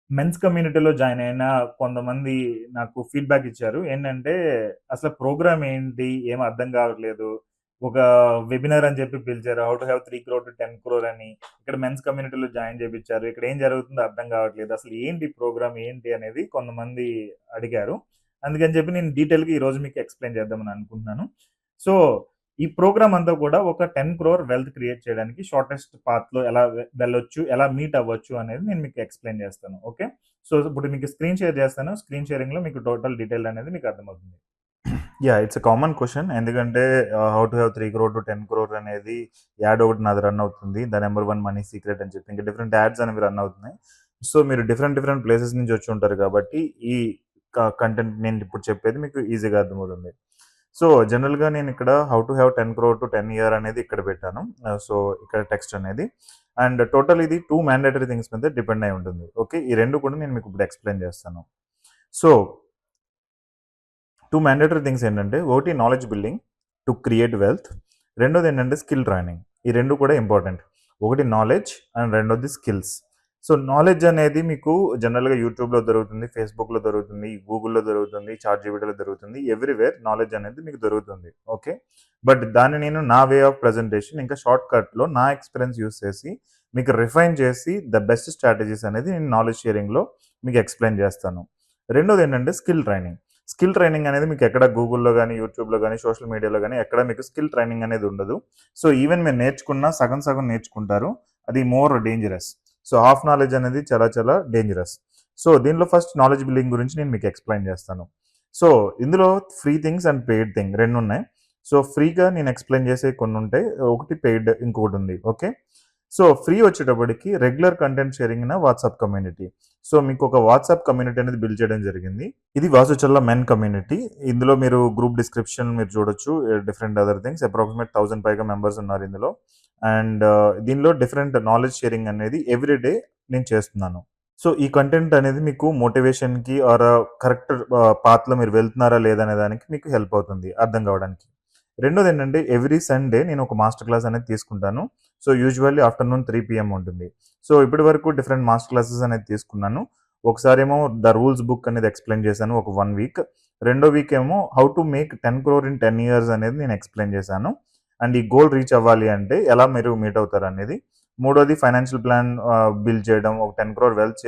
Men's కమ్యూనిటీలో join అయిన కొంతమంది నాకు ఫీడ్‌బ్యాక్ ఇచ్చారు. ఏంటంటే, "అసలు ప్రోగ్రామ్ ఏంటి? ఏమి అర్థం కావట్లేదు. ఒక వెబినార్ అని చెప్పి పిలిచారు. How to have 3 crore to 10 crore అని. ఇక్కడ మెన్స్ కమ్యూనిటీలో జాయిన్ చేపిచ్చారు. ఇక్కడ ఏం జరుగుతుందో అర్థం కావట్లేదు. అసలు ఏంటి ప్రోగ్రామ్ ఏంటి?" అనేది కొంతమంది అడిగారు. అందుకని చెప్పి నేను డీటెయిల్‌గా ఈరోజు మీకు ఎక్స్‌ప్లెయిన్ చేద్దామని అనుకుంటున్నాను. సో, ఈ ప్రోగ్రామ్ అంతా కూడా ఒక 10 క్రోర్ వెల్త్ క్రియేట్ చేయడానికి షార్టెస్ట్ పాత్‌లో ఎలా వెళ్ళొచ్చు, ఎలా మీట్ అవ్వచ్చు అనేది నేను మీకు ఎక్స్‌ప్లెయిన్ చేస్తాను. ఓకే. సో, ఇప్పుడు మీకు స్క్రీన్ షేర్ చేస్తాను. స్క్రీన్ షేరింగ్‌లో మీకు టోటల్ డీటెయిల్ అనేది మీకు అర్థమవుతుంది. Yeah! It's a common question. ఎందుకంటే how to have 3 crore to 10 crore అనేది యాడ్ ఒకటి నాది రన్ అవుతుంది. ద నంబర్ 1 మనీ సీక్రెట్ అని చెప్పి. ఇంకా డిఫరెంట్ యాడ్స్ అనేవి రన్ అవుతున్నాయి. సో, మీరు డిఫరెంట్ డిఫరెంట్ ప్లేసెస్ నుంచి వచ్చి ఉంటారు కాబట్టి ఈ కంటెంట్ నేను ఇప్పుడు చెప్పేది మీకు ఈజీగా అర్థమవుతుంది. సో, జనరల్‌గా నేను ఇక్కడ how to have 10 crore to 10 year అనేది ఇక్కడ పెట్టాను. సో, ఇక్కడ టెక్స్ట్ అనేది. అండ్ టోటల్ ఇది 2 మ్యాండేటరీ థింగ్స్ మీద డిపెండ్ అయి ఉంటుంది. ఓకే. ఈ 2 కూడా నేను మీకు ఇప్పుడు ఎక్స్‌ప్లెయిన్ చేస్తాను. సో, 2 మ్యాండేటరీ థింగ్స్ ఏంటంటే, ఒకటి knowledge building to create wealth. రెండోది ఏంటంటే స్కిల్ ట్రైనింగ్. ఈ 2 కూడా ఇంపార్టెంట్. ఒకటి నాలెడ్జ్ అండ్ రెండోది స్కిల్స్. సో, నాలెడ్జ్ అనేది మీకు జనరల్‌గా యూట్యూబ్‌లో దొరుకుతుంది, ఫేస్‌బుక్‌లో దొరుకుతుంది, గూగుల్‌లో దొరుకుతుంది, చాట్‌జీపీటీలో దొరుకుతుంది. ఎవ్రీవేర్ నాలెడ్జ్ అనేది మీకు దొరుకుతుంది. ఓకే. బట్ దాన్ని నేను నా వే ఆఫ్ ప్రెజెంటేషన్ ఇంకా షార్ట్‌కట్‌లో నా ఎక్స్‌పీరియన్స్ యూజ్ చేసి మీకు రిఫైన్ చేసి ద బెస్ట్ స్ట్రాటజీస్ అనేది నేను నాలెడ్జ్ షేరింగ్‌లో మీకు ఎక్స్‌ప్లెయిన్ చేస్తాను. రెండోది ఏంటంటే స్కిల్ ట్రైనింగ్. స్కిల్ ట్రైనింగ్ అనేది మీకు ఎక్కడ గూగుల్‌లో గాని, యూట్యూబ్‌లో గాని, సోషల్ మీడియాలో గాని ఎక్కడ మీకు స్కిల్ ట్రైనింగ్ అనేది ఉండదు. సో, ఈవెన్ మీరు నేర్చుకున్న సగం సగం నేర్చుకుంటారు. అది more dangerous. So, half knowledge అనేది చాలా చాలా డేంజరస్. సో, దీనిలో ఫస్ట్ నాలెడ్జ్ బిల్డింగ్ గురించి నేను మీకు ఎక్స్‌ప్లెయిన్ చేస్తాను. సో, ఇందులో free things and paid thing 2 ఉన్నాయి. సో, ఫ్రీగా నేను ఎక్స్‌ప్లెయిన్ చేసేవి కొన్ని ఉంటాయి. ఒకటి పెయిడ్ ఇంకొకటుంది. ఓకే. సో, ఫ్రీ వచ్చేటప్పటికి regular content sharing in WhatsApp community. So, మీకు ఒక వాట్సాప్ కమ్యూనిటీ అనేది బిల్డ్ చేయడం జరిగింది. ఇది వాసుచల్ల మెన్ కమ్యూనిటీ. ఇందులో మీరు గ్రూప్ డిస్క్రిప్షన్ మీరు చూడొచ్చు. డిఫరెంట్ అదర్ థింగ్స్ అప్రాక్సిమేట్ 1000 పైగా మెంబర్స్ ఉన్నారు ఇందులో. అండ్ దీనిలో డిఫరెంట్ నాలెడ్జ్ షేరింగ్ అనేది ఎవ్రీ డే నేను చేస్తున్నాను. సో, ఈ కంటెంట్ అనేది మీకు మోటివేషన్‌కి ఆర్ కరెక్ట్ పాత్‌లో మీరు వెళ్తున్నారా లేదా అనే దానికి మీకు హెల్ప్ అవుతుంది అర్థం కావడానికి. రెండోదేంటంటే ఎవ్రీ సండే నేను ఒక మాస్టర్ క్లాస్ అనేది తీసుకుంటాను. సో, యూజువల్లీ ఆఫ్టర్‌నూన్ 3 పీఎం ఉంటుంది. సో, ఇప్పటి వరకు డిఫరెంట్ మాస్టర్ క్లాసెస్ అనేది తీసుకున్నాను. ఒకసారేమో ద రూల్స్ బుక్ అనేది ఎక్స్‌ప్లెయిన్ చేశాను ఒక 1 వీక్. రెండో వీక్ ఏమో how to make 10 crore in 10 years అనేది నేను ఎక్స్‌ప్లెయిన్ చేశాను. అండ్ ఈ గోల్ రీచ్ అవ్వాలి అంటే ఎలా మీరు మీట్ అవుతారనేది. మూడోది ఫైనాన్షియల్ ప్లాన్ బిల్డ్ చేయడం. ఒక 10 క్రోర్ వెల్త్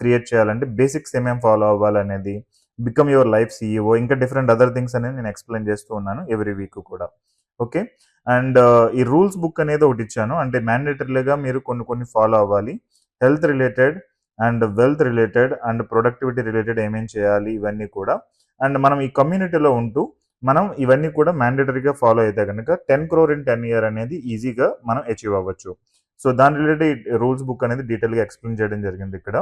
క్రియేట్ చేయాలంటే బేసిక్స్ ఏమేం ఫాలో అవ్వాలనేది. బికమ్ యువర్ లైఫ్ సీఈఓ ఇంకా డిఫరెంట్ అదర్ థింగ్స్ అనేది నేను ఎక్స్‌ప్లెయిన్ చేస్తూ ఉన్నాను ఎవ్రీ వీక్ కూడా. ఓకే. అండ్ ఈ రూల్స్ బుక్ అనేది ఒకటి ఇచ్చాను. అంటే మ్యాండేటరీగా మీరు కొన్ని కొన్ని ఫాలో అవ్వాలి. Health related and wealth related and productivity related ఏమేం చేయాలి ఇవన్నీ కూడా. అండ్ మనం ఈ కమ్యూనిటీలో ఉంటూ మనం ఇవన్నీ కూడా మ్యాండేటరీగా ఫాలో అయితే గనుక 10 క్రోర్ ఇన్ 10 ఇయర్ అనేది ఈజీగా మనం అచీవ్ అవ్వచ్చు. సో, దాని రిలేటెడ్ రూల్స్ బుక్ అనేది డీటెయిల్‌గా ఎక్స్‌ప్లెయిన్ చేయడం జరిగింది ఇక్కడ.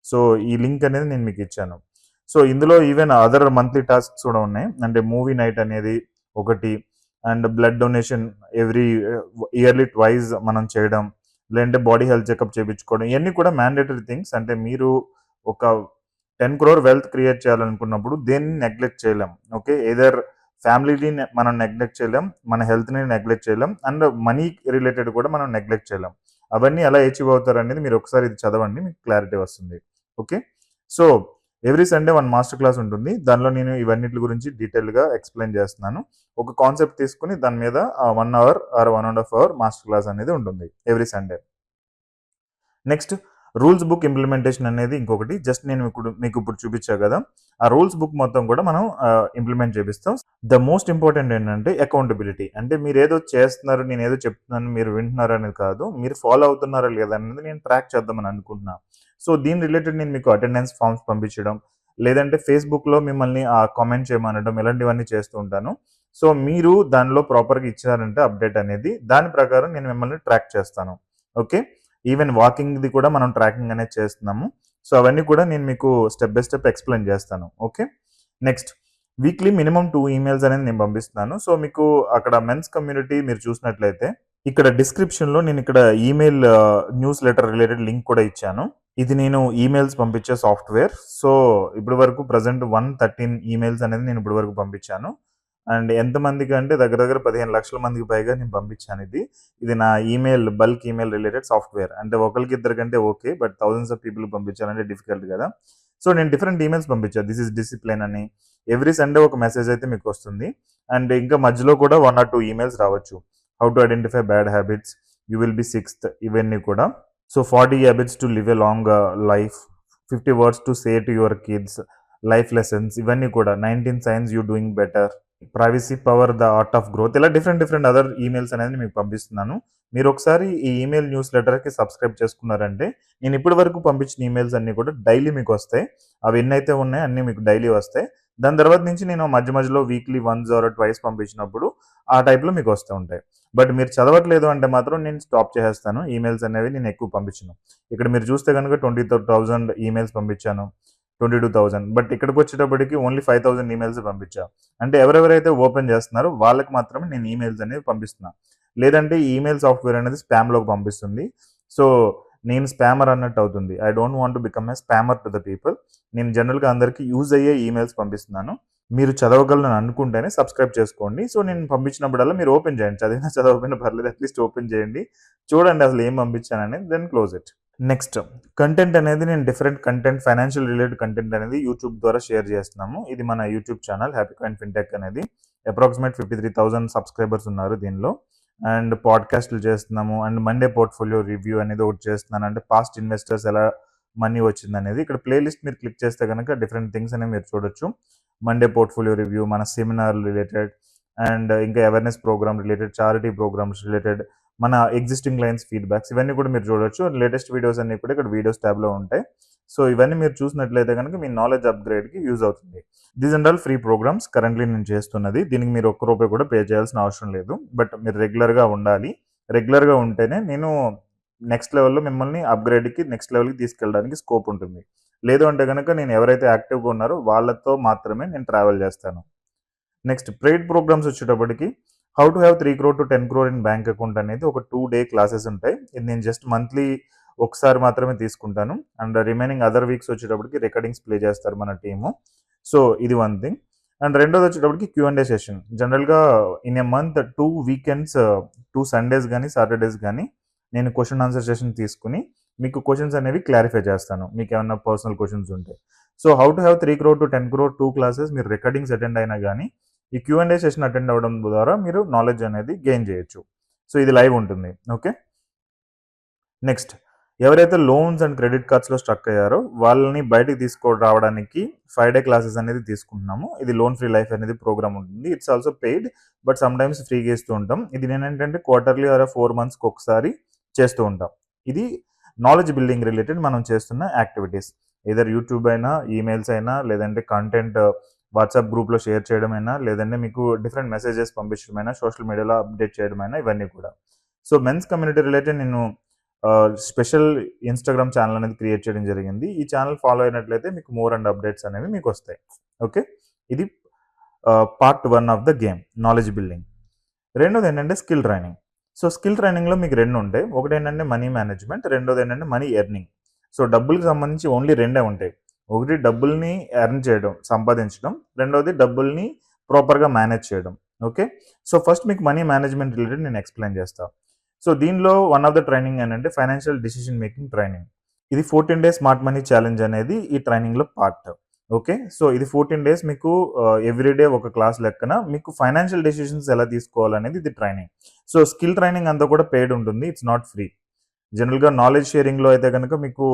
సో, ఈ లింక్ అనేది నేను మీకు ఇచ్చాను. సో, ఇందులో ఈవెన్ అదర్ మంత్లీ టాస్క్స్ కూడా ఉన్నాయి. అంటే మూవీ నైట్ అనేది ఒకటి and blood donation every yearly twice మనం చేయడం. లేదంటే బాడీ హెల్త్ చెకప్ చేపించుకోవడం. ఇయన్నీ కూడా మ్యాండేటరీ థింగ్స్. అంటే మీరు ఒక 10 క్రోర్ వెల్త్ క్రియేట్ చేయాలనుకున్నప్పుడు దేన్ని నెగ్లెక్ట్ చేయలేం. ఓకే. ఎయిదర్ ఫ్యామిలీని మనం నెగ్లెక్ట్ చేయలేం. మన హెల్త్‌ని నెగ్లెక్ట్ చేయలేం. అండ్ మనీ రిలేటెడ్ కూడా మనం నెగ్లెక్ట్ చేయలేం. అవన్నీ ఎలా అచీవ్ అవుతారనేది మీరు ఒకసారి ఇది చదవండి. మీకు క్లారిటీ వస్తుంది. Okay. So, every Sunday 1 master class ఉంటుంది. దానిలో నేను ఇవన్నిటి గురించి డీటెయిల్‌గా ఎక్స్‌ప్లెయిన్ చేస్తున్నాను. ఒక కాన్సెప్ట్ తీసుకొని దాని మీద 1 hour or 1 ½ hour master class అనేది ఉంటుంది every Sunday. Next rules book implementation అనేది ఇంకొకటి. జస్ట్ నేను మీకు ఇప్పుడు చూపించా కదా! ఆ రూల్స్ బుక్ మొత్తం కూడా మనం ఇంప్లిమెంట్ చేపిస్తాం. ద మోస్ట్ ఇంపార్టెంట్ ఏంటంటే అకౌంటబిలిటీ. అంటే మీరేదో చేస్తున్నారు, నేనేదో చెప్తున్నాను, మీరు వింటున్నారు అనేది కాదు. మీరు ఫాలో అవుతున్నారా లేదా అనేది నేను ట్రాక్ చేద్దామని అనుకుంటున్నా. సో, దీని రిలేటెడ్ నేను మీకు అటెండెన్స్ ఫార్మ్స్ పంపించడం, లేదంటే ఫేస్‌బుక్‌లో మిమ్మల్ని కామెంట్ చేయమనడం ఇలాంటివన్నీ చేస్తూ ఉంటాను. సో, మీరు దానిలో ప్రాపర్‌గా ఇచ్చారంటే అప్డేట్ అనేది, దాని ప్రకారం నేను మిమ్మల్ని ట్రాక్ చేస్తాను. ఓకే. ఈవెన్ వాకింగ్‌ది కూడా మనం ట్రాకింగ్ అనేది చేస్తున్నాము. సో, అవన్నీ కూడా నేను మీకు స్టెప్ బై స్టెప్ ఎక్స్‌ప్లెయిన్ చేస్తాను. Okay. Next weekly minimum 2 emails అనేది నేను పంపిస్తున్నాను. సో, మీకు అక్కడ మెన్స్ కమ్యూనిటీ మీరు చూసినట్లయితే ఇక్కడ డిస్క్రిప్షన్‌లో నేను ఇక్కడ email news letter related link కూడా ఇచ్చాను. ఇది నేను ఈమెయిల్స్ పంపించే సాఫ్ట్‌వేర్. సో, ఇప్పటి వరకు ప్రెజెంట్ 113 ఈమెయిల్స్ అనేది నేను ఇప్పటి వరకు పంపించాను. అండ్ ఎంతమందికి అంటే దగ్గర దగ్గర 15,00,000 మందికి పైగా నేను పంపించాను ఇది. ఇది నా email bulk email related software. అంటే ఒకళ్ళకి ఇద్దరికంటే ఓకే. బట్ థౌసండ్స్ ఆఫ్ పీపుల్‌కి పంపించాలంటే డిఫికల్ట్ కదా! సో, నేను డిఫరెంట్ ఈమెయిల్స్ పంపించా. దిస్ ఈస్ డిసిప్లిన్ అని. ఎవ్రీ సండే ఒక మెసేజ్ అయితే మీకొస్తుంది. అండ్ ఇంకా మధ్యలో కూడా 1 ఆర్ 2 ఈమెయిల్స్ రావచ్చు. How to identify bad habits, you will be sixth ఇవన్నీ కూడా. So, 40 habits to live a long life, 50 words to say to your kids, life lessons ఇవన్నీ కూడా. 19 science you doing better, privacy power, the art of growth, ఇలా different other emails అనేది మీకు పంపిస్తున్నాను. మీరు ఒకసారి ఈ ఈమెయిల్ న్యూస్ లెటర్‌కి సబ్స్క్రైబ్ చేసుకున్నారంటే, నేను ఇప్పటి వరకు పంపించిన ఈమెయిల్స్ అన్నీ కూడా డైలీ మీకు వస్తాయి. అవి ఎన్నైతే ఉన్నాయో అన్నీ మీకు డైలీ వస్తాయి. దాని తర్వాత నుంచి నేను మధ్య మధ్యలో వీక్లీ వన్స్ ఆర్ ట్వైస్ పంపించినప్పుడు ఆ టైప్‌లో మీకు వస్తూ ఉంటాయి. బట్ మీరు చదవట్లేదు అంటే మాత్రం నేను స్టాప్ చేసేస్తాను. ఈమెయిల్స్ అనేవి నేను ఎక్కువ పంపించను. ఇక్కడ మీరు చూస్తే గనుక 20,000 ఈమెయిల్స్ పంపించాను. 22,000 బట్ ఇక్కడికొచ్చేటప్పటికి ఓన్లీ 5,000 ఈమెయిల్స్ పంపించా. అంటే ఎవరెవరైతే ఓపెన్ చేస్తున్నారో వాళ్ళకి మాత్రమే నేను ఈమెయిల్స్ అనేవి పంపిస్తున్నా. లేదంటే ఈ ఈమెయిల్ సాఫ్ట్‌వేర్ అనేది స్పామ్‌లోకి పంపిస్తుంది. సో, నేను స్పామర్ అన్నట్టు అవుతుంది. I don't want to become a spammer to the people. నేను జనరల్‌గా అందరికి యూజ్ అయ్యే ఈమెయిల్స్ పంపిస్తున్నాను. మీరు చదవగలరని అనుకుంటేనే సబ్స్క్రైబ్ చేసుకోండి. సో, నేను పంపించినప్పుడల్లా మీరు ఓపెన్ చేయండి. చదివినా చదవకపోయినా పర్లేదు, అట్‌లీస్ట్ ఓపెన్ చేయండి. చూడండి అసలు ఏం పంపించాననేది, then close it. Next content అనేది నేను different content, financial related content అనేది యూట్యూబ్ ద్వారా షేర్ చేస్తున్నాము. ఇది మన YouTube channel happy coin fintech అనేది. అప్రాక్సిమేట్ 53,000 సబ్స్క్రైబర్స్ ఉన్నారు దీనిలో. అండ్ పాడ్‌కాస్ట్‌లు చేస్తున్నాము. అండ్ మండే పోర్ట్‌ఫోలియో రివ్యూ అనేది ఒకటి చేస్తున్నాను. అంటే పాస్ట్ ఇన్వెస్టర్స్ ఎలా మనీ వచ్చిందనేది. ఇక్కడ ప్లే లిస్ట్ మీరు క్లిక్ చేస్తే గనక డిఫరెంట్ థింగ్స్ అనేవి మీరు చూడొచ్చు. మండే పోర్ట్‌ఫోలియో రివ్యూ, మన సెమినార్ రిలేటెడ్, అండ్ ఇంకా awareness program related, charity programs related, మన ఎగ్జిస్టింగ్ క్లయింట్స్ ఫీడ్‌బ్యాక్స్ ఇవన్నీ కూడా మీరు చూడొచ్చు. లేటెస్ట్ వీడియోస్ అన్నీ కూడా ఇక్కడ వీడియోస్ ట్యాబ్‌లో ఉంటాయి. సో, ఇవన్నీ మీరు చూసినట్లయితే గనక మీ నాలెడ్జ్ అప్‌గ్రేడ్‌కి యూజ్ అవుతుంది. These and all free programs currently నేను చేస్తున్నది. దీనికి మీరు ఒక్క రూపాయి కూడా పే చేయాల్సిన అవసరం లేదు. బట్ మీరు రెగ్యులర్‌గా ఉండాలి. రెగ్యులర్‌గా ఉంటేనే నేను నెక్స్ట్ లెవెల్‌లో మిమ్మల్ని అప్‌గ్రేడ్‌కి నెక్స్ట్ లెవెల్‌కి తీసుకెళ్ళడానికి స్కోప్ ఉంటుంది. లేదు అంటే గనక నేను ఎవరైతే యాక్టివ్‌గా ఉన్నారో వాళ్ళతో మాత్రమే నేను ట్రావెల్ చేస్తాను. నెక్స్ట్ పెయిడ్ ప్రోగ్రామ్స్ వచ్చేటప్పటికి how to have 3 crore to 10 crore in bank account అనేది ఒక 2 డే క్లాసెస్ ఉంటాయి. ఇది నేను జస్ట్ మంత్లీ ఒకసారి మాత్రమే తీసుకుంటాను. అండ్ రిమైనింగ్ అదర్ వీక్స్ వచ్చేటప్పటికి రికార్డింగ్స్ ప్లే చేస్తారు మన టీము. సో, ఇది వన్ థింగ్. అండ్ రెండోది వచ్చేటప్పటికి క్యూఎండ్ఏ సెషన్. జనరల్‌గా in a month 2 weekends, 2 Sundays గానీ, సాటర్‌డేస్ గానీ నేను క్వెషన్ ఆన్సర్ సెషన్ తీసుకొని మీకు క్వెషన్స్ అనేవి క్లారిఫై చేస్తాను. మీకేమన్నా పర్సనల్ క్వెషన్స్ ఉంటే. So, how to have 3 crore to 10 crore 2 classes మీరు రికార్డింగ్స్ అటెండ్ అయినా గానీ ఈ క్యూఎండ్ఏ సెషన్ అటెండ్ అవ్వడం ద్వారా మీరు నాలెడ్జ్ అనేది గెయిన్ చేయొచ్చు. సో, ఇది లైవ్ ఉంటుంది. ఓకే. నెక్స్ట్ ఎవరైతే లోన్స్ అండ్ క్రెడిట్ కార్డ్స్‌లో స్ట్రక్ అయ్యారో వాళ్ళని బయటికి రావడానికి 5 డే క్లాసెస్ అనేది తీసుకుంటున్నాము. ఇది లోన్ ఫ్రీ లైఫ్ అనేది ప్రోగ్రామ్ ఉంటుంది. It's also paid, but sometimes ఫ్రీగా ఇస్తూ ఉంటాం. ఇది నేనేంటంటే క్వార్టర్లీ ఆర్ 4 మంత్స్‌కి ఒకసారి చేస్తూ ఉంటాం. ఇది నాలెడ్జ్ బిల్డింగ్ రిలేటెడ్ మనం చేస్తున్న యాక్టివిటీస్. ఎయిదర్ యూట్యూబ్ అయినా, ఈమెయిల్స్ అయినా, లేదంటే కంటెంట్ వాట్సాప్ గ్రూప్‌లో షేర్ చేయడమైనా, లేదంటే మీకు డిఫరెంట్ మెసేజెస్ పంపించడమైనా, సోషల్ మీడియాలో అప్డేట్ చేయడమైనా ఇవన్నీ కూడా. సో, మెన్స్ కమ్యూనిటీ రిలేటెడ్ నేను స్పెషల్ ఇన్‌స్టాగ్రామ్ ఛానెల్ అనేది క్రియేట్ చేయడం జరిగింది. ఈ ఛానెల్ ఫాలో అయినట్లయితే మీకు మోర్ అండ్ అప్డేట్స్ అనేవి మీకొస్తాయి. ఓకే. ఇది part 1 of the game knowledge building. రెండోదేంటంటే స్కిల్ ట్రైనింగ్. సో, స్కిల్ ట్రైనింగ్‌లో మీకు 2 ఉంటాయి. ఒకటేంటంటే మనీ మేనేజ్‌మెంట్, రెండోదేంటంటే మనీ ఎర్నింగ్. సో, డబ్బులకి సంబంధించి ఓన్లీ రెండే ఉంటాయి. ఒకటి డబ్బుల్ని ఎర్న్ చేయడం, సంపాదించడం. రెండోది డబ్బుల్ని ప్రాపర్‌గా మేనేజ్ చేయడం. ఓకే. సో, ఫస్ట్ మీకు మనీ మేనేజ్‌మెంట్ రిలేటెడ్ నేను ఎక్స్‌ప్లెయిన్ చేస్తా. సో, దీనిలో వన్ ఆఫ్ ద ట్రైనింగ్ ఏంటంటే ఫైనాన్షియల్ డెసిషన్ మేకింగ్ ట్రైనింగ్. ఇది 14 డేస్ స్మార్ట్ మనీ ఛాలెంజ్ అనేది ఈ ట్రైనింగ్‌లో పార్ట్. ఓకే. సో, ఇది 14 డేస్ మీకు ఎవ్రీ డే ఒక క్లాస్ లెక్కన మీకు ఫైనాన్షియల్ డెసిషన్స్ ఎలా తీసుకోవాలనేది ఇది ట్రైనింగ్. సో, స్కిల్ ట్రైనింగ్ అంతా కూడా పెయిడ్ ఉంటుంది. It's not free. జనరల్‌గా నాలెడ్జ్ షేరింగ్‌లో అయితే గనక మీకు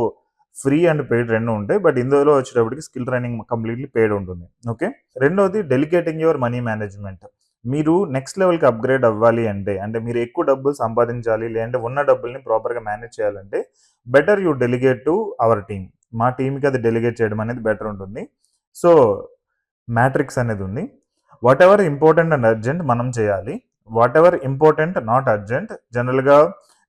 ఫ్రీ అండ్ పెయిడ్ 2 ఉంటాయి. బట్ ఇందులో వచ్చేటప్పటికి స్కిల్ ట్రైనింగ్ కంప్లీట్‌లీ పెయిడ్ ఉంటుంది. ఓకే. రెండోది డెలికేటింగ్ యువర్ మనీ మేనేజ్‌మెంట్. మీరు నెక్స్ట్ లెవెల్‌కి అప్‌గ్రేడ్ అవ్వాలి అంటే మీరు ఎక్కువ డబ్బులు సంపాదించాలి, లేదంటే ఉన్న డబ్బుల్ని ప్రాపర్‌గా మేనేజ్ చేయాలంటే better you delegate to our team. మా టీమ్‌కి అది డెలిగేట్ చేయడం అనేది బెటర్ ఉంటుంది. సో, మ్యాట్రిక్స్ అనేది ఉంది. వాటెవర్ ఇంపార్టెంట్ అండ్ అర్జెంట్ మనం చేయాలి. వాటెవర్ ఇంపార్టెంట్ నాట్ అర్జెంట్ జనరల్‌గా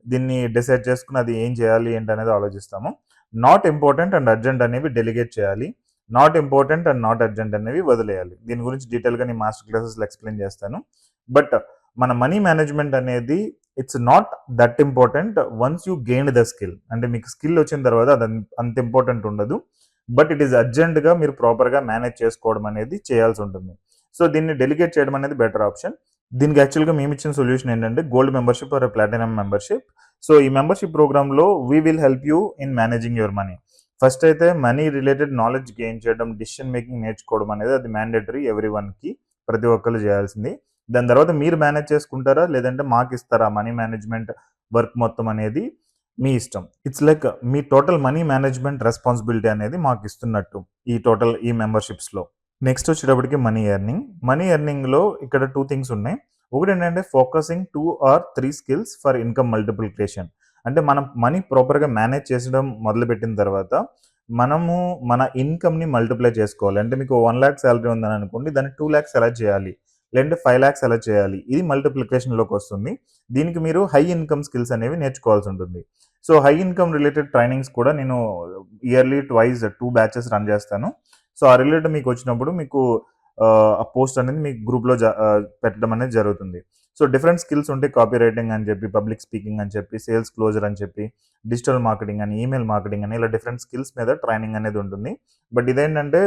దీన్ని డిసైడ్ చేసుకొని అది ఏం చేయాలి ఏంటనేది ఆలోచిస్తాము. నాట్ ఇంపార్టెంట్ అండ్ అర్జెంట్ అనేవి డెలిగేట్ చేయాలి. Not important and not urgent అనేవి వదిలేయాలి. దీని గురించి డీటెయిల్‌గా నేను మాస్టర్ క్లాసెస్‌లో ఎక్స్‌ప్లెయిన్ చేస్తాను. బట్ మన మనీ మేనేజ్‌మెంట్ అనేది it's not that important once you gained the skill. అంటే మీకు స్కిల్ వచ్చిన తర్వాత అది అంత ఇంపార్టెంట్ ఉండదు. బట్ ఇట్ ఈస్ అర్జెంట్‌గా మీరు ప్రాపర్‌గా మేనేజ్ చేసుకోవడం అనేది చేయాల్సి ఉంటుంది. సో దీన్ని డెలిగేట్ చేయడం అనేది బెటర్ ఆప్షన్. దీనికి యాక్చువల్గా మేము ఇచ్చిన సొల్యూషన్ ఏంటంటే gold membership or platinum membership. So ఈ మెంబర్షిప్ ప్రోగ్రామ్లో we will help you in managing your money. First అయితే మనీ రిలేటెడ్ నాలెడ్జ్ గెయిన్ చేయడం, డిసిషన్ మేకింగ్ నేర్చుకోవడం అనేది అది మ్యాండేటరీ ఎవ్రీ వన్కి, ప్రతి ఒక్కరు చేయాల్సింది. దాని తర్వాత మీరు మేనేజ్ చేసుకుంటారా లేదంటే మాకు ఇస్తారా మనీ మేనేజ్మెంట్ వర్క్ మొత్తం అనేది మీ ఇష్టం. It's like me total money management responsibility అనేది మాకు ఇస్తున్నట్టు ఈ మెంబర్షిప్స్లో. నెక్స్ట్ వచ్చేటప్పటికి మనీ ఎర్నింగ్. మనీ ఎర్నింగ్లో ఇక్కడ 2 థింగ్స్ ఉన్నాయి. ఒకటి ఏంటంటే focusing 2 or 3 skills for income multiplication. అంటే మనం మనీ ప్రాపర్గా మేనేజ్ చేసడం మొదలుపెట్టిన తర్వాత మనము మన ఇన్కమ్ని మల్టిప్లై చేసుకోవాలి. అంటే మీకు 1 lakh శాలరీ ఉందని అనుకోండి, దాన్ని 2 lakhs ఎలా చేయాలి, లేదంటే 5 lakhs ఎలా చేయాలి, ఇది మల్టిప్లికేషన్లోకి వస్తుంది. దీనికి మీరు హై ఇన్కమ్ స్కిల్స్ అనేవి నేర్చుకోవాల్సి ఉంటుంది. So high income related trainings కూడా నేను ఇయర్లీ ట్వైస్ 2 బ్యాచెస్ రన్ చేస్తాను. సో ఆ రిలేటెడ్ మీకు వచ్చినప్పుడు మీకు ఆ పోస్ట్ అనేది మీ గ్రూప్లో పెట్టడం అనేది జరుగుతుంది. సో డిఫరెంట్ స్కిల్స్ ఉంటాయి. కాపీ రైటింగ్ అని చెప్పి, పబ్లిక్ స్పీకింగ్ అని చెప్పి, సేల్స్ క్లోజర్ అని చెప్పి, డిజిటల్ మార్కెటింగ్ అని, ఈమెయిల్ మార్కెటింగ్ అని, ఇలా డిఫరెంట్ స్కిల్స్ మీద ట్రైనింగ్ అనేది ఉంటుంది. బట్ ఇదేంటంటే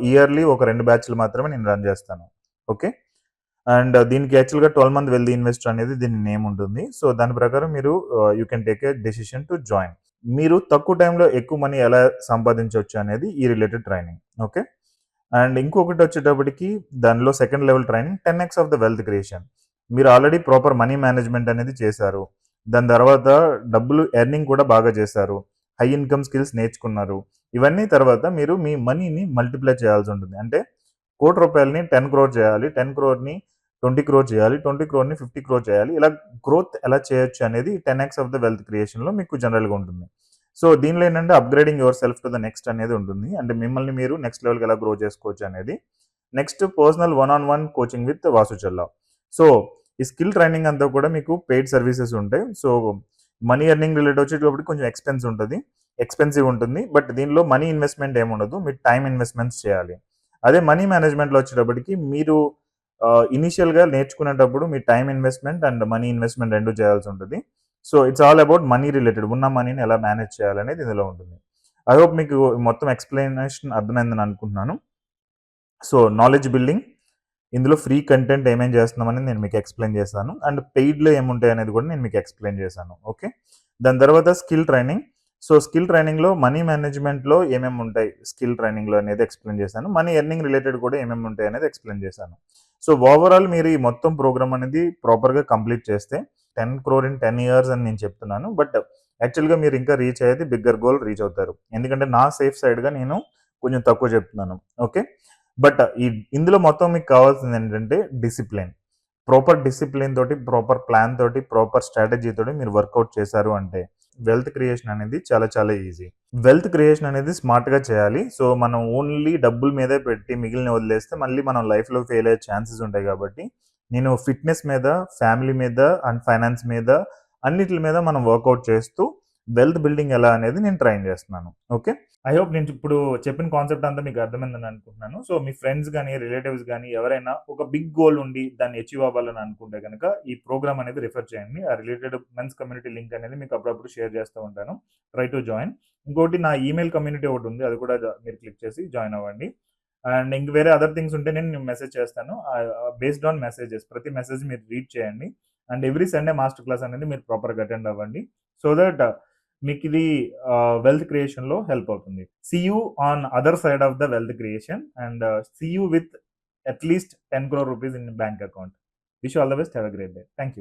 ఇయర్లీ ఒక 2 బ్యాచ్లు మాత్రమే నేను రన్ చేస్తాను. ఓకే. అండ్ దీనికి యాక్చువల్గా 12 మంత్ వెల్తీ ఇన్వెస్టర్ అనేది దీని నేమ్ ఉంటుంది. సో దాని ప్రకారం మీరు you can take a decision to join. మీరు తక్కువ టైంలో ఎక్కువ మనీ ఎలా సంపాదించవచ్చు అనేది ఈ రిలేటెడ్ ట్రైనింగ్. ఓకే. అండ్ ఇంకొకటి వచ్చేటప్పటికి దానిలో second level training 10x of the wealth creation. మీరు ఆల్రెడీ ప్రాపర్ మనీ మేనేజ్మెంట్ అనేది చేశారు, దాని తర్వాత డబ్బులు ఎర్నింగ్ కూడా బాగా చేశారు, హై ఇన్కమ్ స్కిల్స్ నేర్చుకున్నారు. ఇవన్నీ తర్వాత మీరు మీ మనీని మల్టిప్లై చేయాల్సి ఉంటుంది. అంటే ₹1,00,00,000ని 10 crore చేయాలి, 10 crore-ని 20 crore చేయాలి, 20 crore-ని 50 crore చేయాలి. ఇలా గ్రోత్ ఎలా చేయొచ్చు అనేది 10x ఆఫ్ ద వెల్త్ క్రియేషన్లో మీకు జనరల్గా ఉంటుంది. సో దీనిలో ఏంటంటే upgrading your self to the next అనేది ఉంటుంది. అంటే మిమ్మల్ని మీరు నెక్స్ట్ లెవెల్కి ఎలా గ్రో చేసుకోవచ్చు అనేది. Next personal 1-on-1 coaching with Vasu Challa. So ఈ స్కిల్ ట్రైనింగ్ అంతా కూడా మీకు పెయిడ్ సర్వీసెస్ ఉంటాయి. సో మనీ ఎర్నింగ్ రిలేటెడ్ వచ్చేటప్పటికి కొంచెం ఎక్స్పెన్సివ్ ఉంటుంది. బట్ దీనిలో మనీ ఇన్వెస్ట్మెంట్ ఏముండదు, మీరు టైం ఇన్వెస్ట్మెంట్స్ చేయాలి. అదే మనీ మేనేజ్మెంట్లో వచ్చేటప్పటికి మీరు ఇనీషియల్గా నేర్చుకునేటప్పుడు మీ time investment and money investment రెండు చేయాల్సి ఉంటుంది. So it's all about money related, ఉన్న మనీని ఎలా మేనేజ్ చేయాలనేది ఇందులో ఉంటుంది. ఐ హోప్ మీకు మొత్తం ఎక్స్ప్లెనేషన్ అర్థమైందని అనుకుంటున్నాను. సో నాలెడ్జ్ బిల్డింగ్, ఇందులో ఫ్రీ కంటెంట్ ఏమేం చేస్తున్నామని నేను మీకు ఎక్స్ప్లెయిన్ చేశాను. అండ్ పెయిడ్లో ఏముంటాయి అనేది కూడా నేను మీకు ఎక్స్ప్లెయిన్ చేశాను. ఓకే. దాని తర్వాత స్కిల్ ట్రైనింగ్. సో స్కిల్ ట్రైనింగ్లో మనీ మేనేజ్మెంట్లో ఏమేమి ఉంటాయి స్కిల్ ట్రైనింగ్లో అనేది ఎక్స్ప్లెయిన్ చేశాను. మనీ ఎర్నింగ్ రిలేటెడ్ కూడా ఏమేమి ఉంటాయి అనేది ఎక్స్ప్లెయిన్ చేశాను. సో ఓవరాల్ మీరు ఈ మొత్తం ప్రోగ్రామ్ అనేది ప్రాపర్గా కంప్లీట్ చేస్తే 10 crore in 10 years అని నేను చెప్తున్నాను. బట్ యాక్చువల్గా మీరు ఇంకా రీచ్ అయ్యేది బిగ్గర్ గోల్ రీచ్ అవుతారు. ఎందుకంటే నా సేఫ్ సైడ్గా నేను కొంచెం తక్కువ చెప్తున్నాను. ఓకే. బట్ ఇందులో మొత్తం మీకు కావాల్సింది ఏంటంటే డిసిప్లిన్. ప్రాపర్ డిసిప్లిన్ తోటి, ప్రాపర్ ప్లాన్ తోటి, ప్రాపర్ స్ట్రాటజీ తోటి మీరు వర్కౌట్ చేశారు అంటే వెల్త్ క్రియేషన్ అనేది చాలా చాలా ఈజీ. వెల్త్ క్రియేషన్ అనేది స్మార్ట్గా చేయాలి. సో మనం ఓన్లీ డబ్బుల మీదే పెట్టి మిగిలిన వదిలేస్తే మళ్ళీ మనం లైఫ్లో ఫెయిల్ అయ్యే ఛాన్సెస్ ఉంటాయి. కాబట్టి నేను ఫిట్నెస్ మీద, ఫ్యామిలీ మీద అండ్ ఫైనాన్స్ మీద, అన్నిటి మీద మనం వర్కౌట్ చేస్తూ వెల్త్ బిల్డింగ్ ఎలా అనేది నేను ట్రైన్ చేస్తున్నాను. ఓకే. ఐ హోప్ నేను ఇప్పుడు చెప్పిన కాన్సెప్ట్ అంతా మీకు అర్థమైందని అనుకుంటున్నాను. సో మీ ఫ్రెండ్స్ కానీ, రిలేటివ్స్ కానీ ఎవరైనా ఒక బిగ్ గోల్ ఉండి దాన్ని అచీవ్ అవ్వాలని అనుకుంటే కనుక ఈ ప్రోగ్రామ్ అనేది రిఫర్ చేయండి. ఆ రిలేటెడ్ మెన్స్ కమ్యూనిటీ లింక్ అనేది మీకు అప్పుడప్పుడు షేర్ చేస్తూ ఉంటాను. Try to join. ఇంకోటి నా ఈమెయిల్ కమ్యూనిటీ ఒకటి ఉంది, అది కూడా మీరు క్లిక్ చేసి జాయిన్ అవ్వండి. అండ్ ఇంక వేరే అదర్ థింగ్స్ ఉంటే నేను మెసేజ్ చేస్తాను. బేస్డ్ ఆన్ మెసేజెస్, ప్రతి మెసేజ్ మీరు రీడ్ చేయండి. And every Sunday master class అనేది మీరు ప్రాపర్గా అటెండ్ అవ్వండి. సో దట్ మీకు ఇది వెల్త్ క్రియేషన్లో హెల్ప్ అవుతుంది. See you on other side of the wealth creation and see you with at least 10 crore rupees in bank account. Wish you all the best. Have a great day. Thank you.